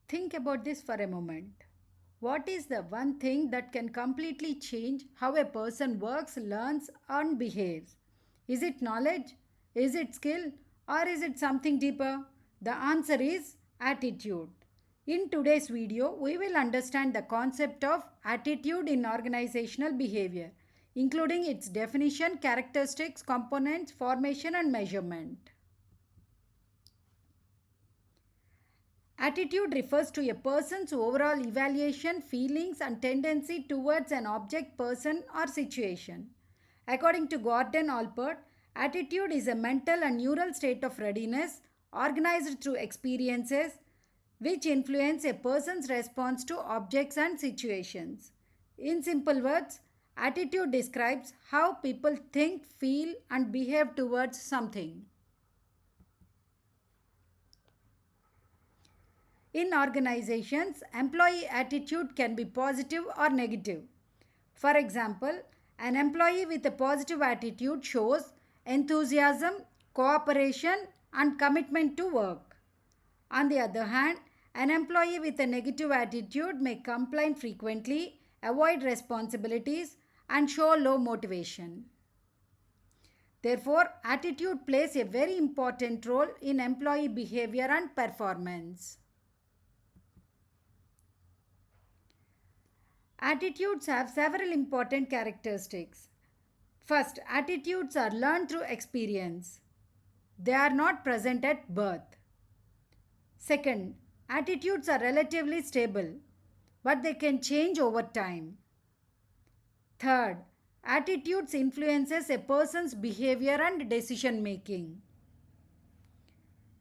Think about this for a moment. What is the one thing that can completely change how a person works, learns, and behaves? Is it knowledge? Is it skill? Or is it something deeper? The answer is attitude. In today's video, we will understand the concept of attitude in organizational behavior, including its definition, characteristics, components, formation, and measurement. Attitude refers to a person's overall evaluation, feelings, and tendency towards an object, person, or situation. According to Gordon Allport, attitude is a mental and neural state of readiness organized through experiences which influence a person's response to objects and situations. In simple words, attitude describes how people think, feel, and behave towards something. In organizations, employee attitude can be positive or negative. For example, an employee with a positive attitude shows enthusiasm, cooperation, and commitment to work. On the other hand, an employee with a negative attitude may complain frequently, avoid responsibilities, and show low motivation. Therefore, attitude plays a very important role in employee behavior and performance. Attitudes have several important characteristics. First, attitudes are learned through experience. They are not present at birth. Second, attitudes are relatively stable, but they can change over time. Third, attitudes influences a person's behavior and decision making.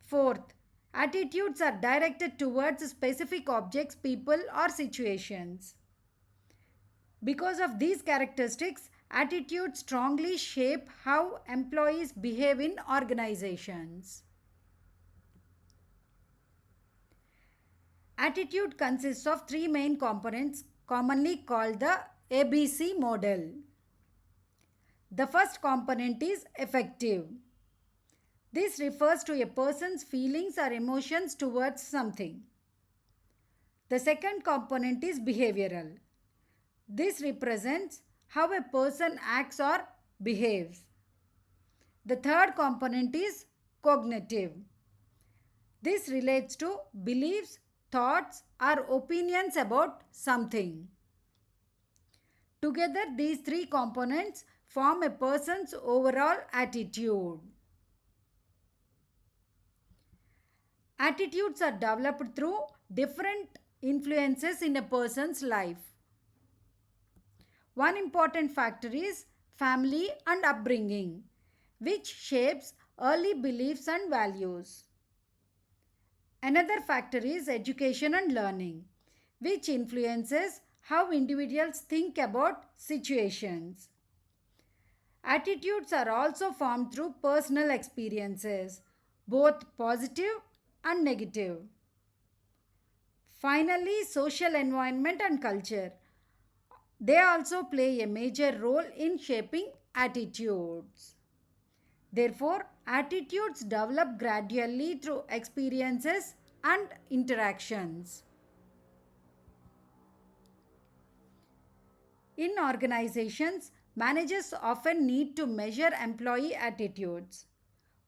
Fourth, attitudes are directed towards specific objects, people, or situations. Because of these characteristics, attitudes strongly shape how employees behave in organizations. Attitude consists of three main components, commonly called the ABC model. The first component is affective. This refers to a person's feelings or emotions towards something. The second component is behavioral. This represents how a person acts or behaves. The third component is cognitive. This relates to beliefs, thoughts, or opinions about something. Together, these three components form a person's overall attitude. Attitudes are developed through different influences in a person's life. One important factor is family and upbringing, which shapes early beliefs and values. Another factor is education and learning, which influences how individuals think about situations. Attitudes are also formed through personal experiences, both positive and negative. Finally, social environment and culture. They also play a major role in shaping attitudes. Therefore, attitudes develop gradually through experiences and interactions. In organizations, managers often need to measure employee attitudes.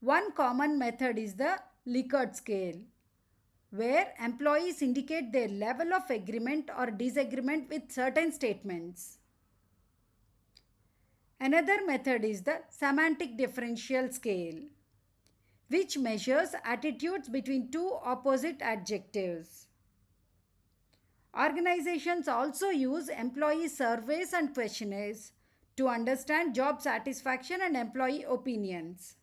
One common method is the Likert scale, where employees indicate their level of agreement or disagreement with certain statements. Another method is the semantic differential scale, which measures attitudes between two opposite adjectives. Organizations also use employee surveys and questionnaires to understand job satisfaction and employee opinions.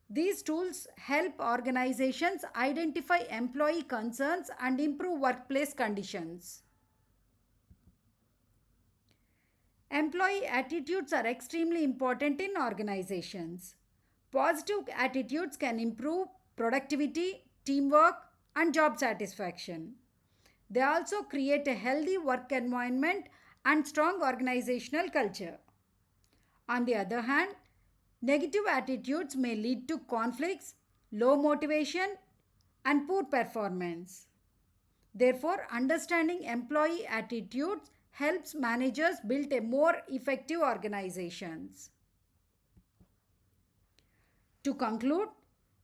These tools help organizations identify employee concerns and improve workplace conditions. Employee attitudes are extremely important in organizations. Positive attitudes can improve productivity, teamwork, and job satisfaction. They also create a healthy work environment and strong organizational culture. On the other hand, negative attitudes may lead to conflicts, low motivation, and poor performance. Therefore, understanding employee attitudes helps managers build a more effective organizations. To conclude,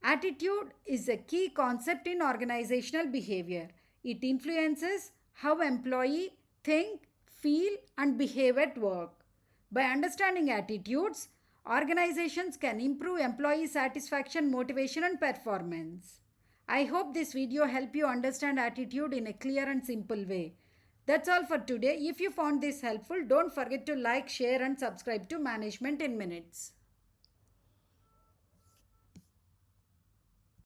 attitude is a key concept in organizational behavior. It influences how employees think, feel, and behave at work. By understanding attitudes, organizations can improve employee satisfaction, motivation, and performance. I hope this video helped you understand attitude in a clear and simple way. That's all for today. If you found this helpful, don't forget to like, share, and subscribe to Management in Minutes.